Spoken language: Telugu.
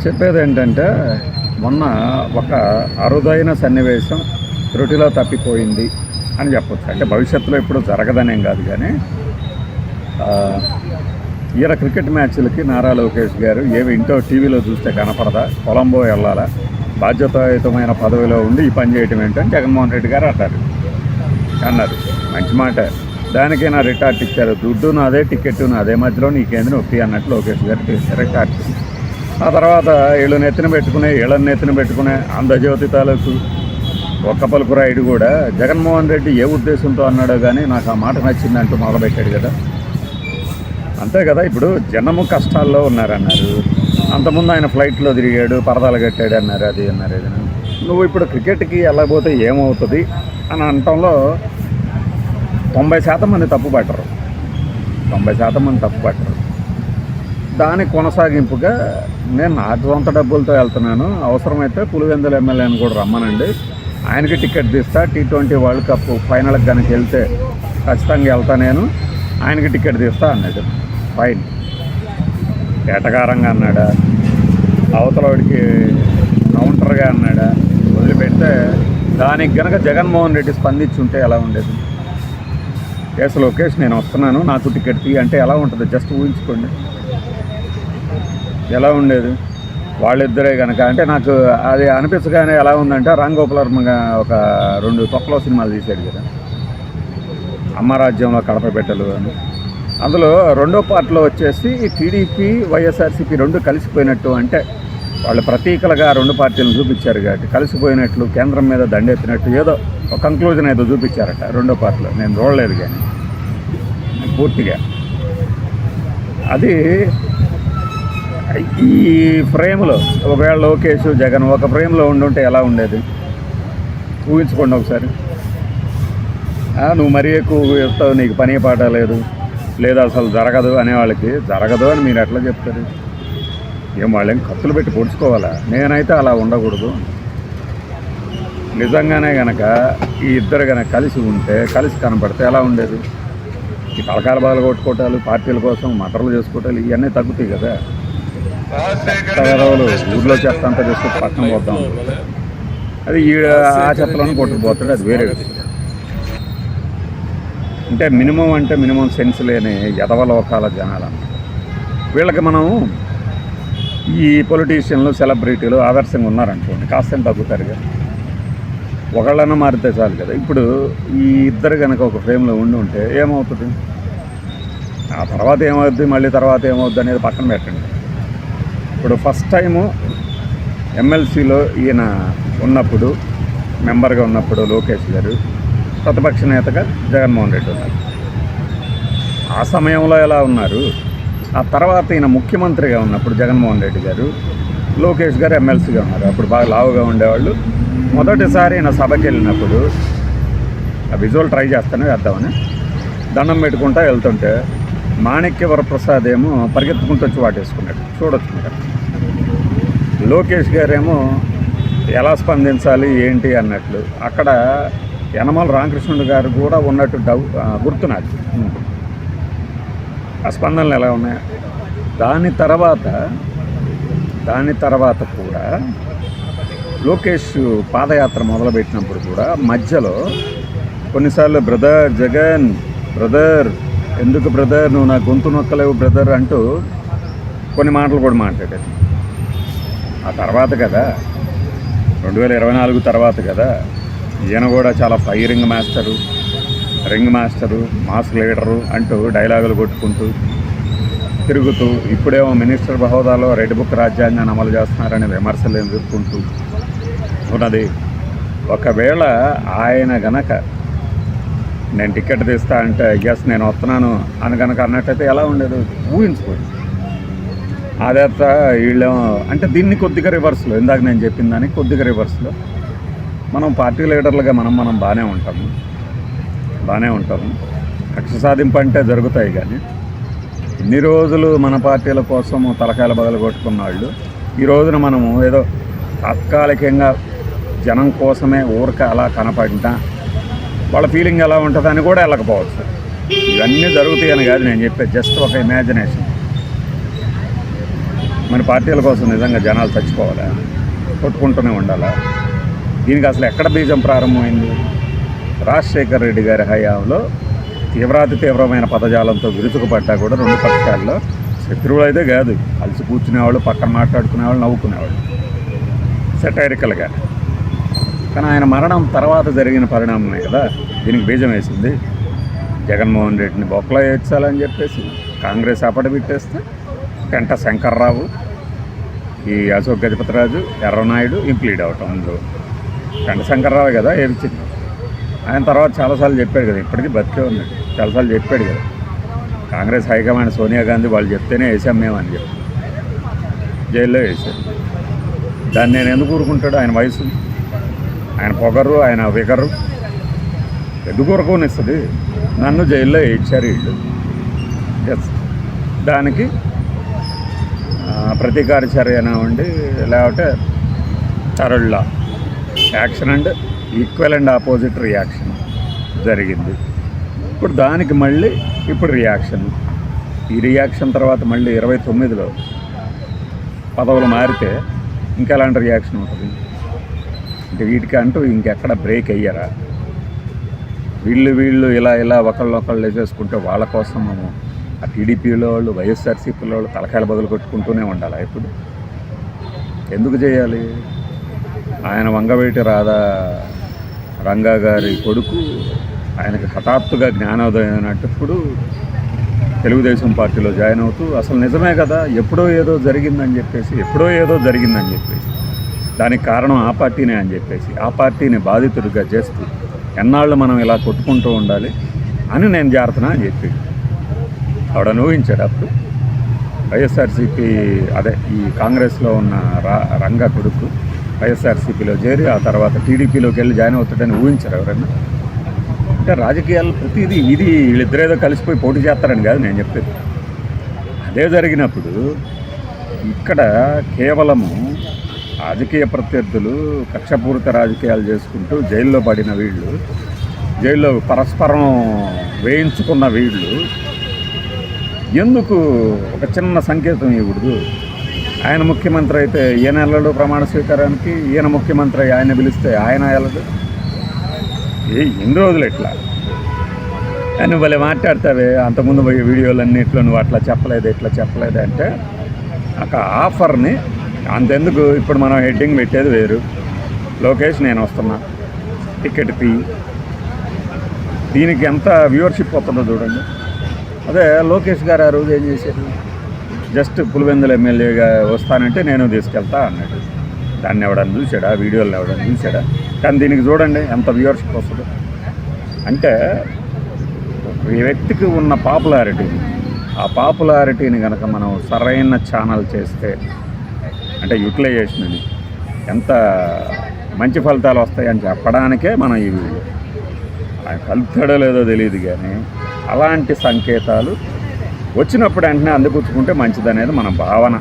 చెప్పేది ఏంటంటే మొన్న ఒక అరుదైన సన్నివేశం త్రుటిలో తప్పిపోయింది అని చెప్పొచ్చు. అంటే భవిష్యత్తులో ఇప్పుడు జరగదనేం కాదు, కానీ ఈయన క్రికెట్ మ్యాచ్లకి నారా లోకేష్ గారు ఏమి ఇంటో టీవీలో చూస్తే కనపడదా, కొలంబో వెళ్ళాలా, బాధ్యతాయుతమైన పదవిలో ఉండి ఈ పని చేయటం ఏంటని జగన్మోహన్ రెడ్డి గారు అన్నారు. మంచి మాట. దానికే నా రిటార్ట్ ఇచ్చారు. దుడ్డు నాదే, టికెట్ నాదే, మధ్యలో నీకేంద్ర నొప్పి అన్నట్టు లోకేష్ గారు రిటార్ట్. ఆ తర్వాత వీళ్ళని నెత్తిన పెట్టుకునే ఆంధ్రజ్యోతి తాలూకు ఒక్క పలుకు రాయుడు కూడా జగన్మోహన్ రెడ్డి ఏ ఉద్దేశంతో అన్నాడో కానీ నాకు ఆ మాట నచ్చిందంటూ మొదలుపెట్టాడు కదా. అంతే కదా. ఇప్పుడు జనము కష్టాల్లో ఉన్నారన్నారు, అంతకుముందు ఆయన ఫ్లైట్లో తిరిగాడు, పరదాలు కట్టాడు అన్నారు, అది అన్నారు, ఇది. నువ్వు ఇప్పుడు క్రికెట్కి వెళ్ళకపోతే ఏమవుతుంది అని అనటంలో 90% మంది తప్పు పట్టరు. దాని కొనసాగింపుగా నేను నా సొంత డబ్బులతో వెళ్తున్నాను, అవసరమైతే పులివెందుల ఎమ్మెల్యేని కూడా రమ్మనండి, ఆయనకి టికెట్ తీస్తా, T20 వరల్డ్ కప్ ఫైనల్కి కనుక వెళ్తే ఖచ్చితంగా వెళ్తా, నేను ఆయనకి టికెట్ తీస్తా అన్నాడు. ఫైన్. ఏటగారంగా అన్నాడా, అవతలవాడికి కౌంటర్గా అన్నాడా, వదిలిపెడితే దానికి గనక జగన్మోహన్ రెడ్డి స్పందించుంటే ఎలా ఉండేది? కేసు లోకేష్ నేను వస్తున్నాను, నాకు టికెట్ తీ అంటే ఎలా ఉంటుంది? జస్ట్ ఊహించుకోండి ఎలా ఉండేది. వాళ్ళిద్దరే కనుక అంటే నాకు అది అనిపించగానే ఎలా ఉందంటే, రామ్ గోపాల్ వర్మ ఒక 2 తొక్కలో సినిమాలు తీశాడు కదా, అమ్మరాజ్యంలో కడప పెట్టలు అని. అందులో రెండో పార్ట్లో వచ్చేసి టీడీపీ వైఎస్ఆర్సీపీ 2 కలిసిపోయినట్టు, అంటే వాళ్ళు ప్రతీకలుగా 2 పార్టీలను చూపించారు కాబట్టి కలిసిపోయినట్లు, కేంద్రం మీద దండెత్తినట్టు ఏదో ఒక కంక్లూజన్ ఏదో చూపించారట రెండో పార్ట్లో. నేను చూడలేదు కానీ పూర్తిగా. అది ఈ ఫ్రేమ్లో ఒకవేళ లోకేష్ జగన్ ఒక ఫ్రేమ్లో ఉండుంటే ఎలా ఉండేది? ఊహించుకోండి ఒకసారి. నువ్వు మరీ ఎక్కువ చెప్తావు, నీకు పని పాట లేదు, లేదా అసలు జరగదు అనే వాళ్ళకి జరగదు అని మీరు ఎట్లా చెప్తారు? ఏం వాళ్ళేం ఖర్చులు పెట్టి పొడుచుకోవాలా? నేనైతే అలా ఉండకూడదు. నిజంగానే కనుక ఈ ఇద్దరు కనుక కలిసి ఉంటే, కలిసి కనపడితే ఎలా ఉండేది? ఈ తలకాల బాధలు కొట్టుకోవటాలు, పార్టీల కోసం మటర్లు చేసుకోవటాలు ఇవన్నీ తగ్గుతాయి కదా. చెత్తగరవలు ఊళ్ళో చెత్త అంతా చేసుకుంటే పక్కన పోతాం, అది ఆ చెత్తలోనే కొట్టుకుపోతాడు, అది వేరే విషయం. అంటే మినిమం సెన్స్ లేని యదవలోకాల జనాలు అన్నమాట. వీళ్ళకి మనం ఈ పొలిటీషియన్లు, సెలబ్రిటీలు ఆదర్శంగా ఉన్నారనుకోండి, కాస్త తగ్గుతారు కదా. ఒకళ్ళన్నా మారితే చాలు కదా. ఇప్పుడు ఈ ఇద్దరు కనుక ఒక ఫ్రేమ్లో ఉంటే ఏమవుతుంది? ఆ తర్వాత ఏమవుద్ది, మళ్ళీ తర్వాత ఏమవుద్ది అనేది పక్కన పెట్టండి. ఇప్పుడు ఫస్ట్ టైము ఎమ్మెల్సీలో ఈయన ఉన్నప్పుడు, మెంబర్గా ఉన్నప్పుడు లోకేష్ గారు, ప్రతిపక్ష నేతగా జగన్మోహన్ రెడ్డి ఉన్నారు. ఆ సమయంలో ఎలా ఉన్నారు? ఆ తర్వాత ఈయన ముఖ్యమంత్రిగా ఉన్నప్పుడు జగన్మోహన్ రెడ్డి గారు, లోకేష్ గారు ఎమ్మెల్సీగా ఉన్నారు. అప్పుడు బాగా లావుగా ఉండేవాళ్ళు. మొదటిసారి ఈయన సభకి వెళ్ళినప్పుడు ఆ విజువల్ ట్రై చేస్తానే వేద్దామని దండం పెట్టుకుంటా వెళ్తుంటే మాణిక్య వరప్రసాద్ ఏమో పరిగెత్తుకుంటూ వచ్చి వాటేసుకున్నాడు. చూడొచ్చు మీరు. లోకేష్ గారేమో ఎలా స్పందించాలి ఏంటి అన్నట్లు. అక్కడ యనమల రామకృష్ణుడు గారు కూడా ఉన్నట్టు గుర్తు నాకు. ఆ స్పందనలు ఎలా ఉన్నాయి? దాని తర్వాత కూడా లోకేష్ పాదయాత్ర మొదలుపెట్టినప్పుడు కూడా మధ్యలో కొన్నిసార్లు బ్రదర్ ఎందుకు బ్రదర్, నువ్వు నా గొంతు నొక్కలేవు బ్రదర్ అంటూ కొన్ని మాటలు కూడా మాట్లాడాడు. ఆ తర్వాత కదా, 2024 తర్వాత కదా, ఈయన కూడా చాలా రింగ్ మాస్టరు, మాస్ లీడరు అంటూ డైలాగులు కొట్టుకుంటూ తిరుగుతూ, ఇప్పుడేమో మినిస్టర్ హోదాలో రెడ్ బుక్ రాజ్యాంగాన్ని అమలు చేస్తున్నారనే విమర్శలు ఎదుర్కొంటూ ఉన్నది. ఒకవేళ ఆయన గనక నేను టికెట్ తీస్తా అంటే ఎస్ నేను వస్తున్నాను అని కనుక అన్నట్టయితే ఎలా ఉండేది? ఊహించుకోండి. అదే వీళ్ళేమో అంటే దీన్ని కొద్దిగా రివర్స్లో, ఇందాక నేను చెప్పిన దానికి కొద్దిగా రివర్స్లో మనం పార్టీ లీడర్లుగా మనం బాగానే ఉంటాము. కక్ష సాధింపు అంటే జరుగుతాయి, కానీ ఇన్ని రోజులు మన పార్టీల కోసం తలకాయల బదులు కొట్టుకున్న వాళ్ళు ఈ రోజున మనము ఏదో తాత్కాలికంగా జనం కోసమే ఊరక అలా కనపడినా వాళ్ళ ఫీలింగ్ ఎలా ఉంటుందని కూడా వెళ్ళకపోవచ్చు. ఇవన్నీ జరుగుతాయని కాదు నేను చెప్పేది, జస్ట్ ఒక ఇమాజినేషన్. మరి పార్టీల కోసం నిజంగా జనాలు చచ్చిపోవాలా, కొట్టుకుంటూనే ఉండాలా? దీనికి అసలు ఎక్కడ బీజం ప్రారంభమైంది? రాజశేఖర రెడ్డి గారి హయాంలో తీవ్రమైన పదజాలంతో విరుచుకుపడ్డా కూడా రెండు పక్షాల్లో శత్రువులు అయితే కాదు, కలిసి కూర్చునేవాళ్ళు, పక్కన మాట్లాడుకునేవాళ్ళు, నవ్వుకునేవాళ్ళు సెటైరికల్గా. కానీ ఆయన మరణం తర్వాత జరిగిన పరిణామమే కదా దీనికి బీజం వేసింది. జగన్మోహన్ రెడ్డిని బొక్కలో ఏడ్చాలని చెప్పేసి కాంగ్రెస్ అప్పడబెట్టేస్తే పెంట శంకర్రావు, ఈ అశోక్ గజపతిరాజు, ఎర్రనాయుడు ఇంప్లీడ్ అవటం. అందులో పెంట శంకర్రావు కదా ఏడ్చింది. ఆయన తర్వాత చాలాసార్లు చెప్పాడు కదా, ఇప్పటికీ బతికే ఉన్నాడు, చాలాసార్లు చెప్పాడు కదా, కాంగ్రెస్ హైకమాండ్ సోనియా గాంధీ వాళ్ళు చెప్తేనే వేసాం మేము అని చెప్పి జైల్లో వేశారు. దాన్ని నేను ఎందుకు ఊరుకుంటాడు? ఆయన వయసు, ఆయన పొగరు, ఆయన విగరు ఎందుకు ఊరుకోనిస్తుంది? నన్ను జైల్లో వేయించారు వీళ్ళు. ఎస్, దానికి ప్రతీకార చర్య ఉండి, లేకపోతే third action and equal and opposite reaction జరిగింది. ఇప్పుడు దానికి మళ్ళీ ఇప్పుడు రియాక్షన్. ఈ రియాక్షన్ తర్వాత మళ్ళీ 29లో పదవులు మారితే ఇంకెలాంటి రియాక్షన్ ఉంటుంది? అంటే వీటికి అంటూ ఇంకెక్కడ బ్రేక్ అయ్యారా? వీళ్ళు ఇలా ఒకళ్ళు వేసేసుకుంటే వాళ్ళ కోసం మేము ఆ టీడీపీలో వాళ్ళు, వైఎస్ఆర్సీపీలో వాళ్ళు తలకాయల బదులు కొట్టుకుంటూనే ఉండాలి. ఇప్పుడు ఎందుకు చేయాలి? ఆయన వంగవేటి రంగా గారి కొడుకు, ఆయనకి హఠాత్తుగా జ్ఞానోదయం అయినప్పుడు తెలుగుదేశం పార్టీలో జాయిన్ అవుతూ, అసలు నిజమే కదా ఎప్పుడో ఏదో జరిగిందని చెప్పేసి దానికి కారణం ఆ పార్టీనే అని చెప్పేసి ఆ పార్టీని బాధితుడిగా చేస్తూ ఎన్నాళ్ళు మనం ఇలా కొట్టుకుంటూ ఉండాలి అని నేను జాగ్రత్తనా అని చెప్పి ఆవిడ ఊహించాడు. అప్పుడు వైఎస్ఆర్సీపీ ఈ కాంగ్రెస్లో ఉన్న రంగా కొడుకు వైఎస్ఆర్సీపీలో చేరి ఆ తర్వాత టీడీపీలోకి వెళ్ళి జాయిన్ అవుతాడని ఊహించారు ఎవరైనా? అంటే రాజకీయాలు ప్రతిదీ ఇది వీళ్ళిద్దరేదో కలిసిపోయి పోటీ చేస్తారని కాదు నేను చెప్పేది. అదే జరిగినప్పుడు ఇక్కడ కేవలము రాజకీయ ప్రత్యర్థులు కక్షపూరిత రాజకీయాలు చేసుకుంటూ జైల్లో పడిన వీళ్ళు, జైల్లో పరస్పరం వేయించుకున్న వీళ్ళు ఎందుకు ఒక చిన్న సంకేతం ఇవ్వకూడదు? ఆయన ముఖ్యమంత్రి అయితే ఈయన వెళ్ళడు ప్రమాణ స్వీకారానికి, ఈయన ముఖ్యమంత్రి ఆయన పిలిస్తే ఆయన వెళ్ళడు. ఎన్ని రోజులు ఎట్లా? నువ్వు భలే మాట్లాడతావే, అంతకుముందు వీడియోలన్నింటిలో నువ్వు అట్లా చెప్పలేదు ఇట్లా చెప్పలేదు అంటే ఒక ఆఫర్ని అంతెందుకు, ఇప్పుడు మనం హెడ్డింగ్ పెట్టేది వేరు, లోకేష్ నేను వస్తున్నా టికెట్ తీ, దీనికి ఎంత వ్యూవర్షిప్ వస్తుందో చూడండి. అదే లోకేష్ గారు ఆ రోజు ఏం చేశారు? జస్ట్ పులివెందుల ఎమ్మెల్యేగా వస్తానంటే నేను తీసుకెళ్తా అన్నాడు. దాన్ని ఎవడని చూసాడా? వీడియోలు ఎవడని చూసాడా? కానీ దీనికి చూడండి ఎంత వ్యూవర్షిప్ వస్తుందో. అంటే ఈ వ్యక్తికి ఉన్న పాపులారిటీని, ఆ పాపులారిటీని కనుక మనం సరైన ఛానల్ చేస్తే, అంటే యూటిలైజేషన్ అని ఎంత మంచి ఫలితాలు వస్తాయని చెప్పడానికే మనం ఈ వీడియో. ఆయన కలుపుతాడో లేదో తెలియదు, కానీ అలాంటి సంకేతాలు వచ్చినప్పుడు వెంటనే అందిపుచ్చుకుంటే మంచిదనేది మన భావన.